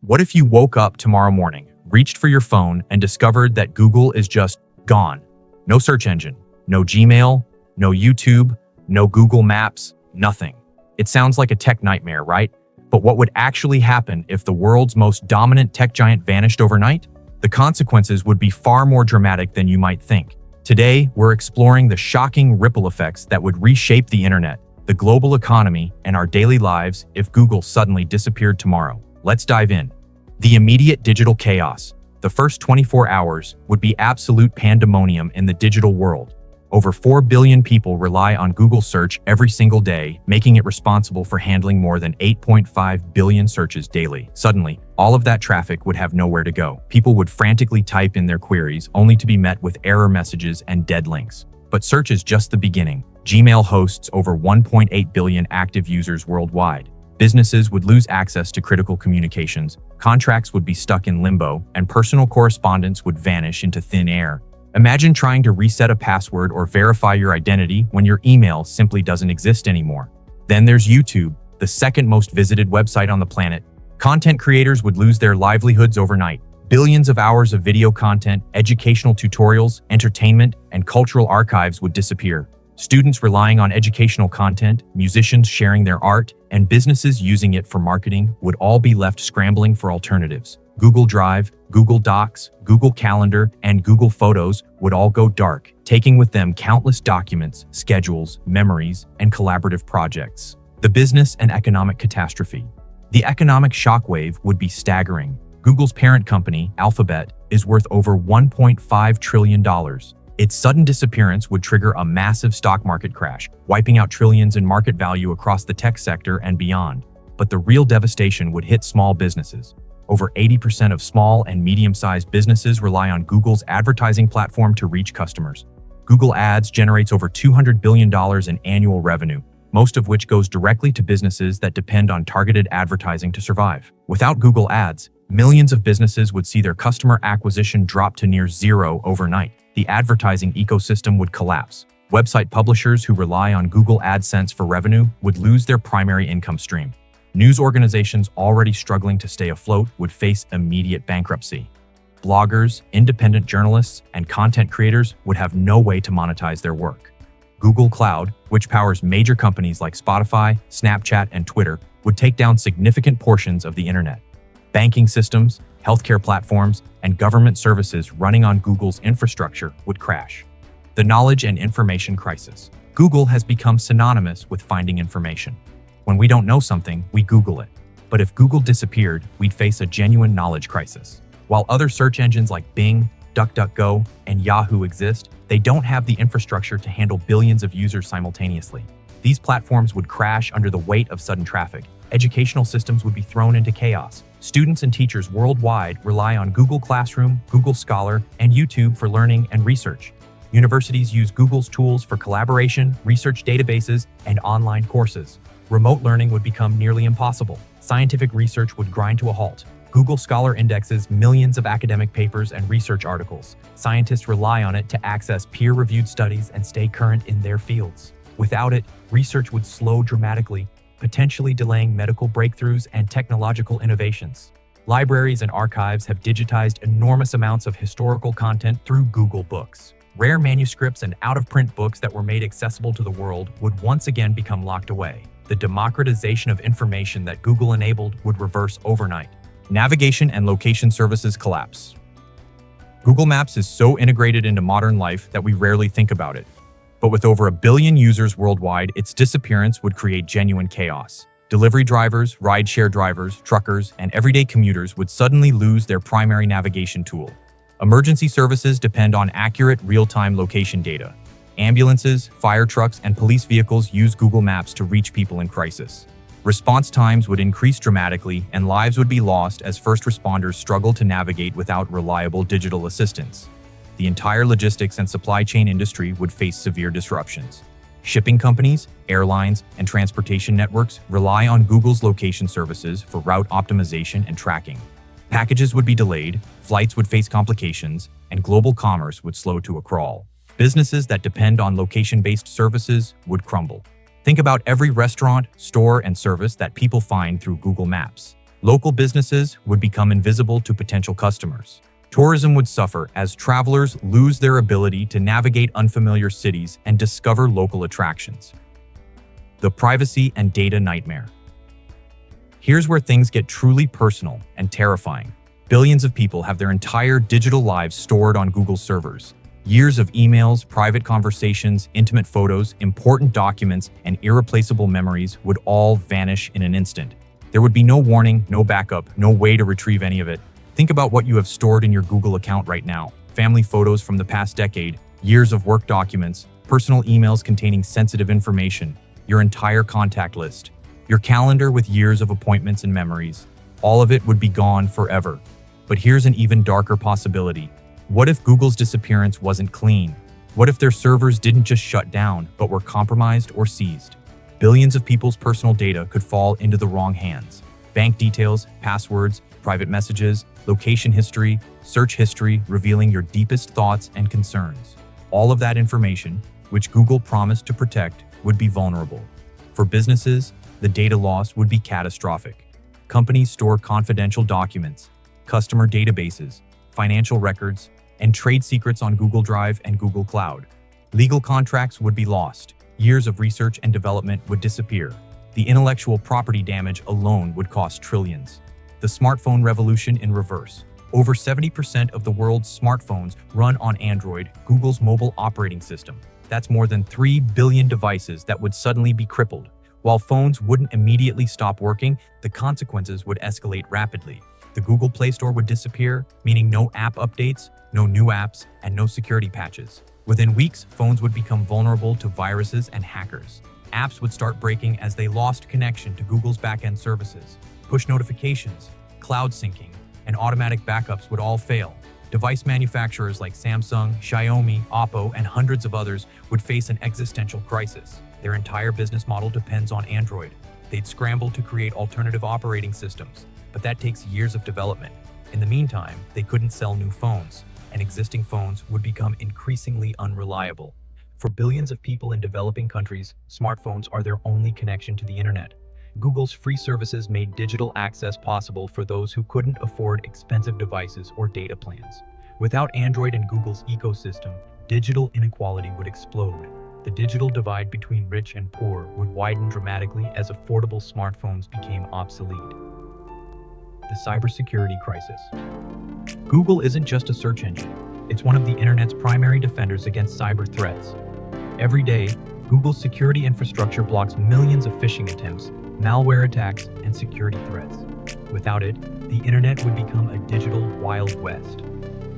What if you woke up tomorrow morning, reached for your phone, and discovered that Google is just gone? No search engine, no Gmail, no YouTube, no Google Maps, nothing. It sounds like a tech nightmare, right? But what would actually happen if the world's most dominant tech giant vanished overnight? The consequences would be far more dramatic than you might think. Today, we're exploring the shocking ripple effects that would reshape the internet, the global economy, and our daily lives if Google suddenly disappeared tomorrow. Let's dive in. The immediate digital chaos. The first 24 hours would be absolute pandemonium in the digital world. Over 4 billion people rely on Google search every single day, making it responsible for handling more than 8.5 billion searches daily. Suddenly, all of that traffic would have nowhere to go. People would frantically type in their queries, only to be met with error messages and dead links. But search is just the beginning. Gmail hosts over 1.8 billion active users worldwide. Businesses would lose access to critical communications, contracts would be stuck in limbo, and personal correspondence would vanish into thin air. Imagine trying to reset a password or verify your identity when your email simply doesn't exist anymore. Then there's YouTube, the second most visited website on the planet. Content creators would lose their livelihoods overnight. Billions of hours of video content, educational tutorials, entertainment, and cultural archives would disappear. Students relying on educational content, musicians sharing their art, and businesses using it for marketing would all be left scrambling for alternatives. Google Drive, Google Docs, Google Calendar, and Google Photos would all go dark, taking with them countless documents, schedules, memories, and collaborative projects. The business and economic catastrophe. The economic shockwave would be staggering. Google's parent company, Alphabet, is worth over $1.5 trillion. Its sudden disappearance would trigger a massive stock market crash, wiping out trillions in market value across the tech sector and beyond. But the real devastation would hit small businesses. Over 80% of small and medium-sized businesses rely on Google's advertising platform to reach customers. Google Ads generates over $200 billion in annual revenue, most of which goes directly to businesses that depend on targeted advertising to survive. Without Google Ads, millions of businesses would see their customer acquisition drop to near zero overnight. The advertising ecosystem would collapse. Website publishers who rely on Google AdSense for revenue would lose their primary income stream. News organizations already struggling to stay afloat would face immediate bankruptcy. Bloggers, independent journalists, and content creators would have no way to monetize their work. Google Cloud, which powers major companies like Spotify, Snapchat, and Twitter, would take down significant portions of the internet. Banking systems, healthcare platforms, and government services running on Google's infrastructure would crash. The knowledge and information crisis. Google has become synonymous with finding information. When we don't know something, we Google it. But if Google disappeared, we'd face a genuine knowledge crisis. While other search engines like Bing, DuckDuckGo, and Yahoo exist, they don't have the infrastructure to handle billions of users simultaneously. These platforms would crash under the weight of sudden traffic. Educational systems would be thrown into chaos. Students and teachers worldwide rely on Google Classroom, Google Scholar, and YouTube for learning and research. Universities use Google's tools for collaboration, research databases, and online courses. Remote learning would become nearly impossible. Scientific research would grind to a halt. Google Scholar indexes millions of academic papers and research articles. Scientists rely on it to access peer-reviewed studies and stay current in their fields. Without it, research would slow dramatically, potentially delaying medical breakthroughs and technological innovations. Libraries and archives have digitized enormous amounts of historical content through Google Books. Rare manuscripts and out-of-print books that were made accessible to the world would once again become locked away. The democratization of information that Google enabled would reverse overnight. Navigation and location services collapse. Google Maps is so integrated into modern life that we rarely think about it. But with over 1 billion users worldwide, its disappearance would create genuine chaos. Delivery drivers, rideshare drivers, truckers, and everyday commuters would suddenly lose their primary navigation tool. Emergency services depend on accurate, real-time location data. Ambulances, fire trucks, and police vehicles use Google Maps to reach people in crisis. Response times would increase dramatically, and lives would be lost as first responders struggle to navigate without reliable digital assistance. The entire logistics and supply chain industry would face severe disruptions. Shipping companies, airlines, and transportation networks rely on Google's location services for route optimization and tracking. Packages would be delayed, flights would face complications, and global commerce would slow to a crawl. Businesses that depend on location-based services would crumble. Think about every restaurant, store, and service that people find through Google Maps. Local businesses would become invisible to potential customers. Tourism would suffer as travelers lose their ability to navigate unfamiliar cities and discover local attractions. The privacy and data nightmare. Here's where things get truly personal and terrifying. Billions of people have their entire digital lives stored on Google servers. Years of emails, private conversations, intimate photos, important documents, and irreplaceable memories would all vanish in an instant. There would be no warning, no backup, no way to retrieve any of it. Think about what you have stored in your Google account right now. Family photos from the past decade, years of work documents, personal emails containing sensitive information, your entire contact list, your calendar with years of appointments and memories. All of it would be gone forever. But here's an even darker possibility. What if Google's disappearance wasn't clean? What if their servers didn't just shut down, but were compromised or seized? Billions of people's personal data could fall into the wrong hands. Bank details, passwords, private messages, location history, search history revealing your deepest thoughts and concerns. All of that information, which Google promised to protect, would be vulnerable. For businesses, the data loss would be catastrophic. Companies store confidential documents, customer databases, financial records, and trade secrets on Google Drive and Google Cloud. Legal contracts would be lost. Years of research and development would disappear. The intellectual property damage alone would cost trillions. The smartphone revolution in reverse. Over 70% of the world's smartphones run on Android, Google's mobile operating system. That's more than 3 billion devices that would suddenly be crippled. While phones wouldn't immediately stop working, the consequences would escalate rapidly. The Google Play Store would disappear, meaning no app updates, no new apps, and no security patches. Within weeks, phones would become vulnerable to viruses and hackers. Apps would start breaking as they lost connection to Google's backend services. Push notifications, cloud syncing, and automatic backups would all fail. Device manufacturers like Samsung, Xiaomi, Oppo, and hundreds of others would face an existential crisis. Their entire business model depends on Android. They'd scramble to create alternative operating systems, but that takes years of development. In the meantime, they couldn't sell new phones, and existing phones would become increasingly unreliable. For billions of people in developing countries, smartphones are their only connection to the internet. Google's free services made digital access possible for those who couldn't afford expensive devices or data plans. Without Android and Google's ecosystem, digital inequality would explode. The digital divide between rich and poor would widen dramatically as affordable smartphones became obsolete. The cybersecurity crisis. Google isn't just a search engine. It's one of the internet's primary defenders against cyber threats. Every day, Google's security infrastructure blocks millions of phishing attempts, malware attacks, and security threats. Without it, the internet would become a digital Wild West.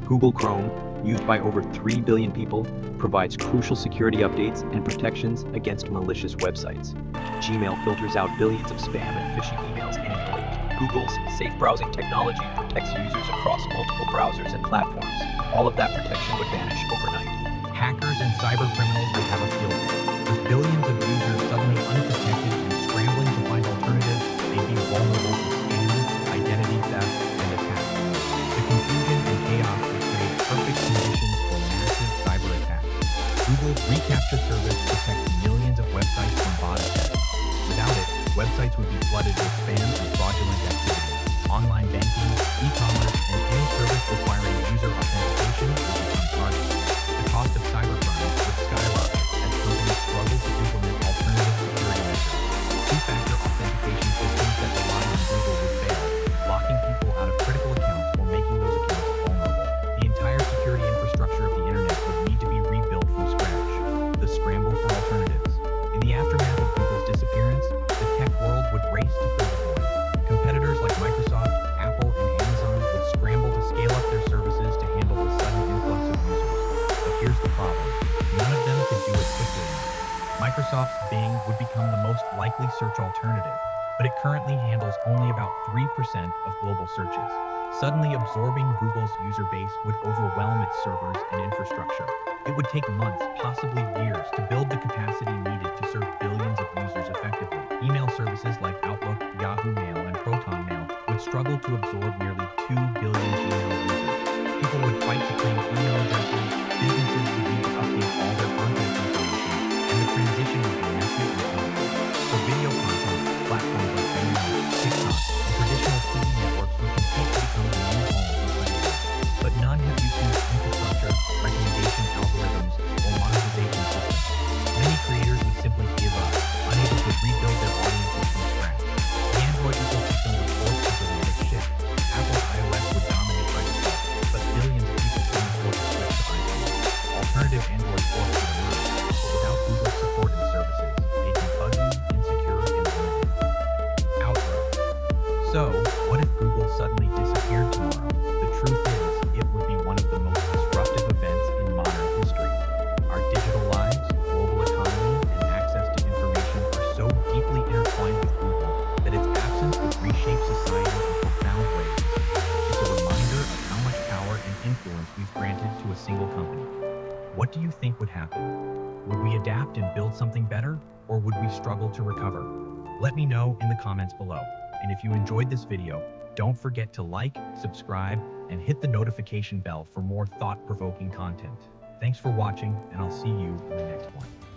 Google Chrome, used by over 3 billion people, provides crucial security updates and protections against malicious websites. Gmail filters out billions of spam and phishing emails annually. Google's safe browsing technology protects users across multiple browsers and platforms. All of that protection would vanish overnight. Hackers and cyber criminals would have a field day. With billions of users suddenly unprotected and scrambling to find alternatives, they'd be vulnerable to scams, identity theft, and attacks. The confusion and chaos would create perfect conditions for massive cyber attacks. Google's reCAPTCHA service protects millions of websites from bot attacks. Without it, websites would be flooded with spam and fraudulent activity. Online banking, e-commerce, and any service requiring user authentication would become targets. The cost of cybercrime would skyrocket as companies struggle to implement alternative security measures. Two-factor authentication systems that rely on Google would fail, locking people out of critical accounts or making those accounts vulnerable. The entire security infrastructure of the internet would need to be rebuilt from scratch. The scramble for alternatives. In the aftermath of Google's disappearance, the tech world would race to fill the void. Competitors like Microsoft, Apple, and Amazon would scramble to scale up their services to handle the sudden influx of users. But here's the problem. None of them could do it quickly enough. Microsoft's Bing would become the most likely search alternative, but it currently handles only about 3% of global searches. Suddenly absorbing Google's user base would overwhelm its servers and infrastructure. It would take months, possibly years, to build the capacity needed to serve billions of users effectively. Email services like Outlook, Yahoo Mail, and Proton Mail would struggle to absorb nearly 2 billion Gmail users. People would fight to claim email addresses, businesses would need to update all their contact information, and the transition would be messy and painful. For video content, platforms like Vimeo, TikTok, and traditional TV What do you think would happen? Would we adapt and build something better, or would we struggle to recover? Let me know in the comments below. And if you enjoyed this video, don't forget to like, subscribe, and hit the notification bell for more thought-provoking content. Thanks for watching, and I'll see you in the next one.